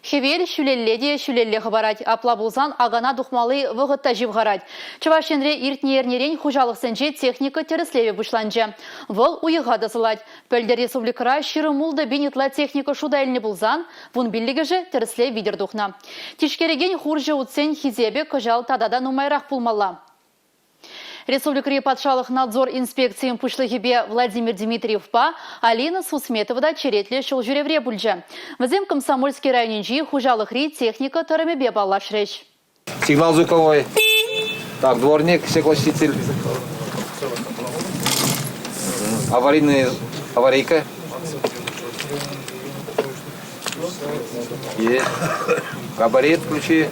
Хевел шүлелледе шүлелле хабарать, аплабулзан агана духмалы вғытта живғарать. Чавашенре иртнернерен хужалық сенже техника тереслеве бұшланжы. Вұл уйыға дасылать. Пөлдер республикара шырымулды бенетла техника шудайліне бұлзан, вұн білігі же тересле видер духна. Тишкереген хуржы утсен хизебе кожал тадада нумайрақ пулмалла. Республикари патшалық надзор инспекциян пушлыхебе Владимир Дмитриев па Алина Сусметовда черетле шул жүревре бүлжі. Візем Комсомольский районенжи хужалықри техника тарымебе баллаш речь. Сигнал звуковой. Так, дворник, стеклоочиститель. Аварийка. Есть. Габарит включи.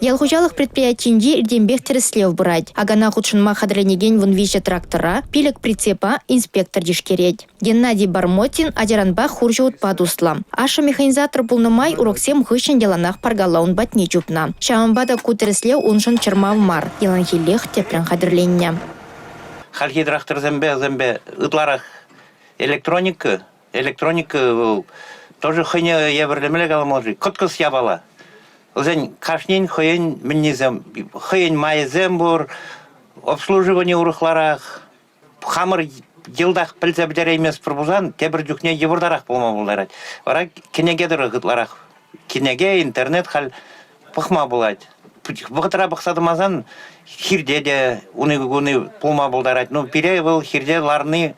Ялхужалық предприятиенде ирденбек тереслев брать. Агана худшынма хадранеген вунвиже трактора, пилек прицепа инспектор дишкерет. Геннадий Бармотин адеранбах хуржы утпадуслам. Аша механизатор пулнымай уроксем хыщен деланах паргалаун батне чупна. Шамбада ку тереслев уншын чырмав мар. Еланхилех теплен хадырленне. Хальхи трактор зембе ытларах электроника тоже хыня еврлемеле галаможи. Коткос ябала. Зен кашнин хыйын миннизем, хыйын майзем бур, обслуживание урыхларах, хамыр йылдах пілзе бідері емес пұрбузан, тебір жүкне евурдарах болма болдарад. Вара кенеге дұрығытларах, кенеге интернет хал пұхма болады. Бұғытыра бұқсадымазан хирде де уны болма болдарад. Ну, пире бұл хирде ларны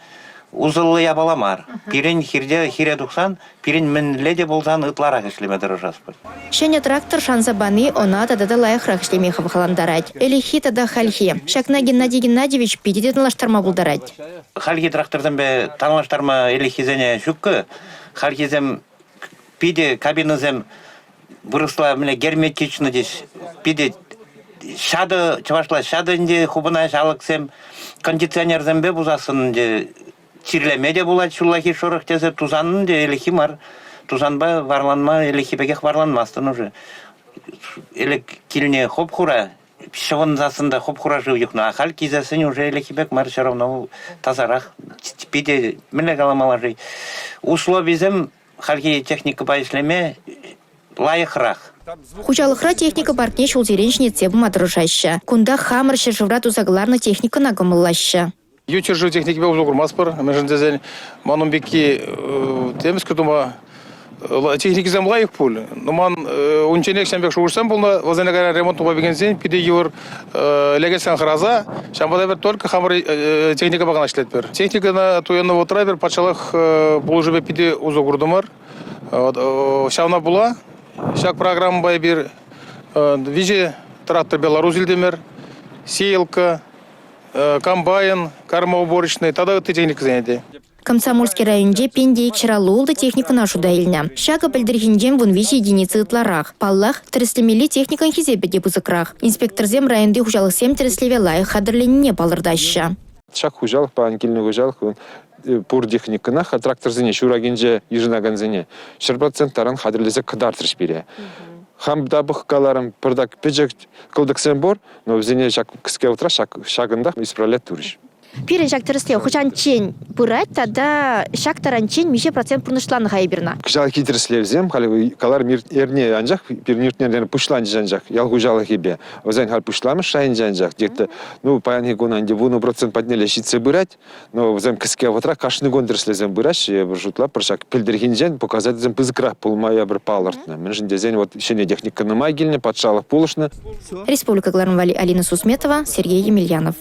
узылы ябаламар. Пирен хире дұқсан, пирен мінледе болсан ытларақ ішлемедірі жаспы. Шене трактор шансабаны она тадада лайықрақ ішлемеха бұқаландарад. Элихи тада хальхи. Шакна Геннадий Геннадьевич пиде танлаштарма бұлдарад. Хальхи трактордан бе танлаштарма элихизене шүккі. Хальхизем пиде кабинызем бұрысла міне герметичны дес. Пиде шады, чывашла шадынде хубына жалықсем кондиционерзем бе бұзасын де чирлемеде болады шулахи шорық тезе тузанын де элихи мар. Тузанба варланма, элихи бекех варланмастын уже. Элек килне хоп-хура, пішығын засында хоп-хура жив юхна. Ахал кизесін уже элихи бек мар шаровна тазарах. Пиде мілі галамалар жи. Условизем халки техника байшлеме лайықрақ. Хужалықра техника баркне шулзереншіне цебі мадрыжайшы. Кунда хамыршы жыврат узагларны техника нагымыллайшы. Ютержу техники бе узлугур маспыр. Межен дезен манум беки теміз күтума техники зем лайық пул. Нуман унченек шамбек шуырсам болна возенегара ремонт туба бегенсен пиде юр легесен храза. Шамбада бер только хамыр техника баган ашлет бер. Техника на туянна вотра бер патшалых болжубе пиде узлугурдумар. Шавна була. Шак программа бай бир виже трактор Беларусь илдемер. Сеялка, комбайн, кормоуборочный, тогда вот техника занятия. Комсомольский районде пендейк чыралуулды техника нашу дайыльня. Шага пілдіргенден вон виже единицы ытларах. Паллах тереслемели техникан хизебеде бузыкрах. Инспекторзем районды хужалық сем тереслеве лайық хадырленіне балырдаща. Шак хужалық, паанкельный хужалық, пур техниканах, а трактор зене, шурагенже ежинаган зене. 40% таран хадырлезе кадартырш бере. Хам дабық каларым пырдак пежек кылдыксен бор, но в зене шак кіске утра шагында исправлять туриш. Пире шак тереслев хучан чень бұрайт, тада шак таран чень мише процент пұрнышланы хайберна. Кыжал китерслевзем, хали калар мир эрне анжак, пирниртнерден пушлан жанжак, ял хужалы хебе. Озен хал пушламыш шайн жанжак. Декте, ну паян гонанде вуну процент подняли щице бырать, но взем кіске утра кашны гондерслезем быраш, я бұржутла пыршак пилдергинжен показать зем пызыкрах пулмая бір палартна. Менжен дезен вот шене техника намайгильне, подшалах пулышны. Республика Гларнвали, Алина Сусметова, Сергей Емельянов.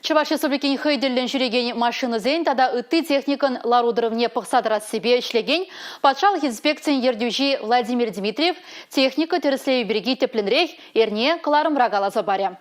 Чаваш республикин хыйдылын жүреген машины зен, тада үтті техникан ларудырывне пықсадырат себе ішлеген, патшалық инспекциян ердюжи Владимир Дмитриев техника тереслею береги тепленрех, ерне кыларым рагалаза баря.